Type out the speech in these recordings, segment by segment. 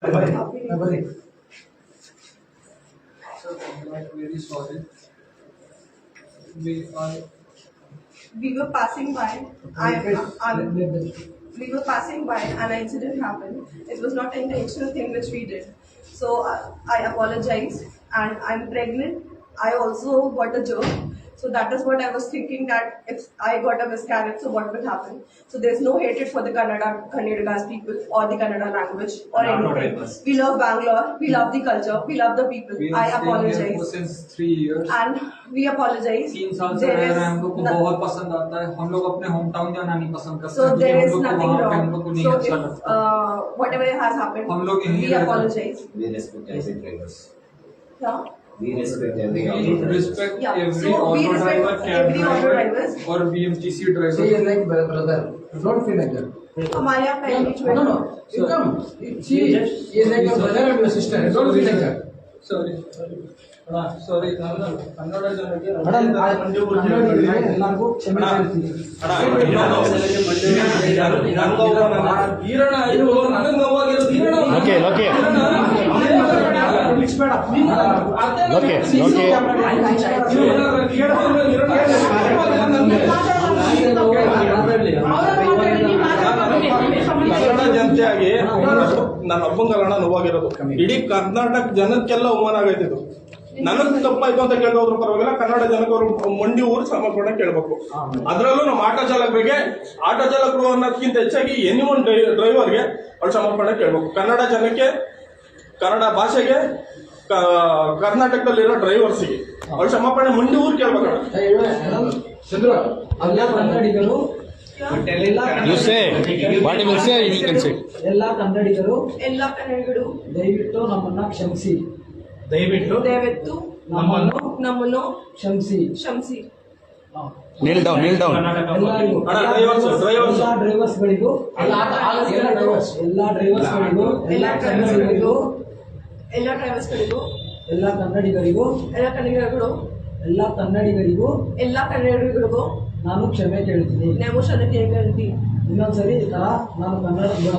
Very sorry. We were passing by. We were passing by, and an incident happened. It was not an intentional thing which we did. So I apologize, and I'm pregnant. I also got a germ. So that is what I was thinking, that if I got a miscarriage, so what will happen? So there's no hatred for the Kannadigas people or the Kannada language or anything. We love Bangalore. We love the culture. We love the people. I apologize. Since 3 years. And we apologize. 3 साल से रह रहे हैं, हम लोग को बहुत पसंद आता है. हम लोग अपने होम टाउन जाना नहीं पसंद करते. So there is nothing हम wrong. लोग को नहीं So अच्छा if लगता. whatever has happened, हम लोग यहीं we रहते हैं. apologize. We respect every drivers. Yeah. We respect every We respect Yeah. every So we auto respect driver, cab every auto driver drivers. और BMTC driver. She is like brother. Don't feel like that. हमारे यहाँ का engagement. No. You come. She is like your brother and your sister. Don't feel like that. Sorry. Sorry. Kannada ಜನರಿಗೆ ಎಲ್ಲರಿಗೂ ಕ್ಷಮೆ ಕೇಳ್ತೀನಿ. ಕನ್ನಡ ಜನತೆಯಾಗಿ ನನ್ನ ಒಬ್ಬಂಗಲ್ಲ ನೋವಾಗಿರೋದು. ಇಡೀ ಕರ್ನಾಟಕ ಜನಕ್ಕೆಲ್ಲ ಅವಮಾನ ಆಗೈತೆ ಇದು. ನನಗ್ ತಪ್ಪಾಯ್ತು ಅಂತ ಕೇಳೋದ್ರ ಪರವಾಗಿಲ್ಲ, ಕನ್ನಡ ಜನಕ್ಕೆ ಅವರು ಮಂಡಿ ಊರು ಸಮರ್ಪಣೆ ಕೇಳಬೇಕು. ಅದರಲ್ಲೂ ನಮ್ಮ ಆಟೋ ಚಾಲಕರಿಗೆ, ಆಟೋ ಚಾಲಕರು ಅನ್ನೋದಕ್ಕಿಂತ ಹೆಚ್ಚಾಗಿ ಎನಿ ಒನ್ ಡ್ರೈವರ್ಗೆ ಅವ್ರು ಸಮರ್ಪಣೆ ಕೇಳಬೇಕು. ಕನ್ನಡ ಜನಕ್ಕೆ, ಕನ್ನಡ ಭಾಷೆಗೆ, ಕರ್ನಾಟಕದಲ್ಲಿರೋ ಡ್ರೈವರ್ಸ್ಗೆ ಅವ್ರು ಸಮರ್ಪಣೆ ಮಂಡಿ ಊರು ಕೇಳ್ಬೇಕಣ್ಣ. ಚಂದ್ರು, ಎಲ್ಲ ಕನ್ನಡಿಗರು You say what you will say, you can say. ಎಲ್ಲ ಕನ್ನಡಿಗರು ದಯವಿಟ್ಟು ನಮ್ಮನ್ನ ಕ್ಷಮಿಸಿ. ದಯವಿಟ್ಟು ನಮ್ಮನ್ನು ಕ್ಷಮಿಸಿ. Kneel down. ಎಲ್ಲರಿಗೂ, ಡ್ರೈವರ್ಸ್ ಎಲ್ಲ ಡ್ರೈವರ್ಸ್ಗಳಿಗೂ, ಎಲ್ಲ ಡ್ರೈವರ್ಸ್ಗಳಿಗೂ, ಎಲ್ಲ ಕನ್ನಡಿಗರಿಗೂ, ಎಲ್ಲ ಕನ್ನಡಿಗರಿಗೂ, ಎಲ್ಲ ಕನ್ನಡಿಗರಿಗೂ ನಾನು ಕ್ಷಮೆ ಕೇಳ್ತೀನಿ. ಇನ್ನೊಂದ್ಸರಿ ಈ ತರ ನಾನು ಕನ್ನಡದ ಬಗ್ಗೆ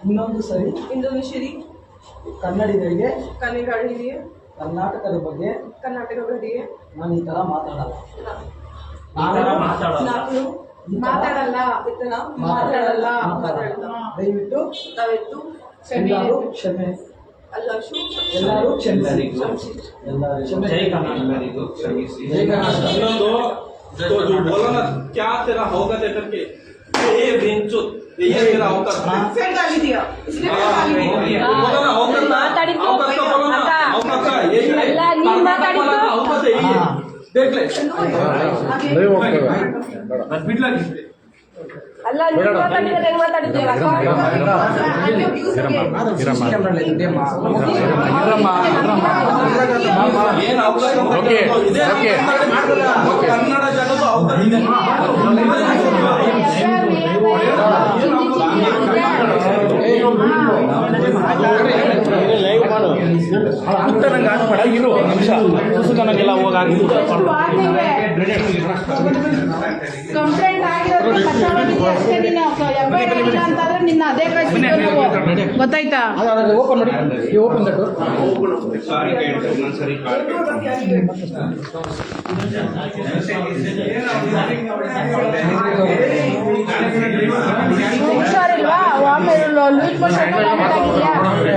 ಇನ್ನೊಂದು ಸರಿ ಕನ್ನಡಿಗರಿಗೆ ಕರ್ನಾಟಕದ ಬಗ್ಗೆ ನಾನು ಈ ತರ ಮಾತಾಡಲ್ಲ. ದಯವಿಟ್ಟು ಎಲ್ಲರೂ ಕ್ಷಮೆ. ಎಲ್ಲರೂ ಕ್ಷಮಿಸಿ. ಇನ್ನೊಂದು तो जो बोला ना क्या तेरा होगा दे करके ये बेंचो ये तेरा होगा फिर गाली दिया, इसलिए फिर गाली दिया. बोला ना होगा ना होगा तो बोला ना होगा का ये होगा से ये देख ले बिटला किससे ಅಲ್ಲ ನೀವು ಮಾತಾಡಿದ್ರೆ ಹೆಂಗ್ ಮಾತಾಡಿದ್ದೀರಾ? ಏನು ಅವಕಾಶ ಕನ್ನಡ ಜನರು ಅವಕಾಶ ಇದೆ. ನಂಗೆ ಆಗ್ಬೇಡ, ಇರು ನಿಮಿಷ ನನಗೆಲ್ಲ ಹೋಗಿ ಕಂಪ್ಲೇಂಟ್ ಆಗಿರೋದು ಅಷ್ಟೇ. ನೀನು ಎಫ್ಐಆರ್ ಆಗಿಲ್ಲ ಅಂತಂದ್ರೆ ನಿನ್ನ ಅದೇ ಗೊತ್ತಾಯ್ತಾ? ಓಪನ್ ಮಾಡಿ, ಓಪನ್ ದಟ್. ಹುಷಾರಿಲ್ವಾ? ಆಮೇಲೆ ಲೂಸ್ ಮೋಷನ್ ಆಗಿದೆಯಾ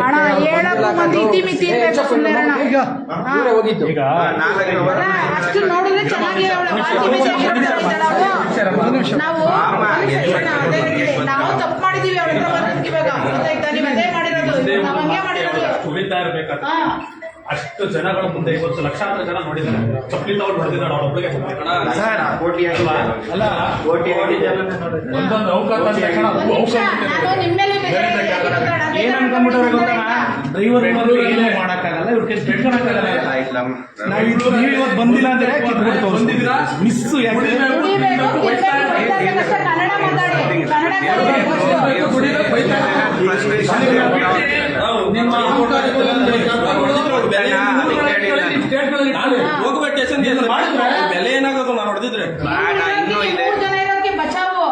ಅಣ್ಣ? ಹೇಳಕ್ಕೂ ಒಂದು ಇತಿಮಿತಿ ಇರ್ಬೇಕು. ಸುಮ್ಮನೆ ಅಷ್ಟು ನೋಡಿದ್ರೆ ಚೆನ್ನಾಗಿ ನಾವು ತಪ್ಪು ಮಾಡಿದೀವಿ. ಅವ್ರ ಹತ್ರ ಬಂದಿವಾಗ ಗೊತ್ತಾಯ್ತಾ? ನೀವು ಅದೇ ಮಾಡಿರೋದು, ನಾವು ಹಂಗೆ ಮಾಡಿರೋದು. ಅಷ್ಟು ಜನಗಳ ಮುಂದೆ ಇವತ್ತು ಲಕ್ಷಾಂತರ ಜನ ನೋಡಿದ್ದಾರೆ. ಚಪ್ಪಲಿ ತಗೊಂಡು ಹೊಡೆದಿದ್ದಾಳೆ ಅವಳೊಬ್ಬಳಿಗೆ. ಒಂದೊಂದು ಅವಕಾಶ ಏನ್ ಅನ್ಕೊಂಡ್ಬಿಟ್ಟವ್ರೆ ಗೊತ್ತಾ? ಡ್ರೈವರ್ ಏನೇ ಮಾಡಕ್ಕಾಗಲ್ಲ, ಇವ್ರ ಕೈ ಬೆಳ್ಕೊಳಕ್ಕಾಗಲ್ಲ. ನೀವು ಇವತ್ತು ಬಂದಿಲ್ಲ ಅಂದ್ರೆ ಬಂದಿದ್ದೀರಾ ಮಿಸ್ ಕನ್ನಡ ಮಾತಾಡಿ. ಬೆಲೆ ಏನಾಗೋದು ನಾನು ಹೊಡೆದಿದ್ರೆ ಬಚಾವು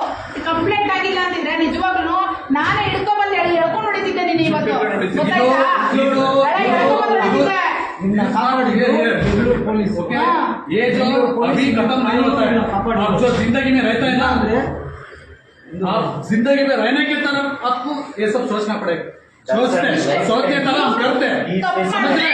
बेंगलुरु पुलिस ओके, ये जो अभी खत्म नहीं होता है, आप जो जिंदगी में रहता है ना, आप जिंदगी में रहने की तरफ आपको ये सब सोचना पड़ेगा। सोचने तरह हम करते हैं, समझ रहे?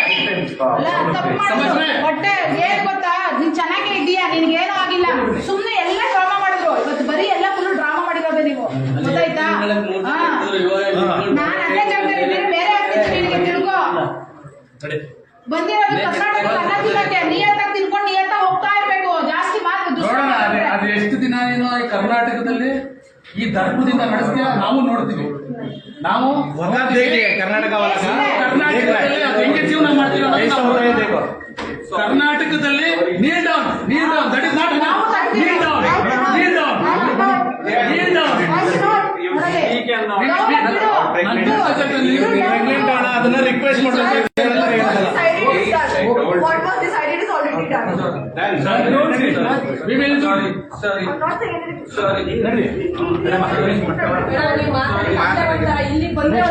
समझ रहे? ಹೊಟ್ಟೆ ಏನ್ ಗೊತ್ತಾ, ನೀನ್ ಚೆನ್ನಾಗೇ ಇದೀಯಾ, ನಿನ್ಗೇನು ಆಗಿಲ್ಲ, ಸುಮ್ನೆ ಎಲ್ಲ ಡ್ರಾಮಾ ಮಾಡಿದ್ರು. ಇವತ್ತು ಬರೀ ಎಲ್ಲ ಫುಲ್ ಡ್ರಾಮಾ ಮಾಡಿರೋದು ನೀವು, ಗೊತ್ತಾಯ್ತಾ? ನಾನು ಅಲ್ಲೇ ಜಾಗದಲ್ಲಿ ಬೇರೆ ಆಗ್ತಿದ್ದೀನಿ, ನಿನಗೆ ತಿಳ್ಕೊ. ಬಂದಿರೋದು ಕರ್ನಾಟಕ ಅನ್ನ ತಿನ್ನಕ್ಕೆ, ನಿಯತ್ತಾಗಿ ತಿನ್ಕೊಂಡು ನಿಯತ್ತಾಗಿ ಹೋಗ್ತಾ ಇರ್ಬೇಕು. ಜಾಸ್ತಿ ಮಾತು ನೋಡೋಣ ಅದು ಎಷ್ಟು ದಿನ ನೀನು ಈ ಕರ್ನಾಟಕದಲ್ಲಿ ಈ ಧರ್ಮದಿಂದ ನಡೆಸ್ತೀಯ, ನಾವು ನೋಡ್ತೀವಿ. ನಾವು ಕರ್ನಾಟಕದಲ್ಲಿ ಅದು ಹೆಂಗೆ ಜೀವನ ಮಾಡ್ತೀವಿ ಕರ್ನಾಟಕದಲ್ಲಿ Neel down that is not Neel down ಅದನ್ನ ರಿಕ್ವೆಸ್ಟ್ ಮಾಡ್ಬೇಕು. What was decided is already done. We will do it. I'm not saying anything. ಇಲ್ಲಿ ಬಂದ್ರೆ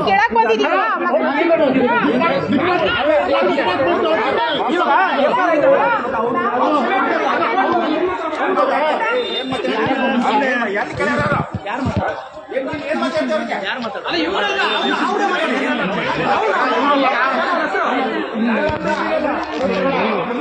ಕೇಳಕ್ ಬಂದಿದ್ದೀರಾ?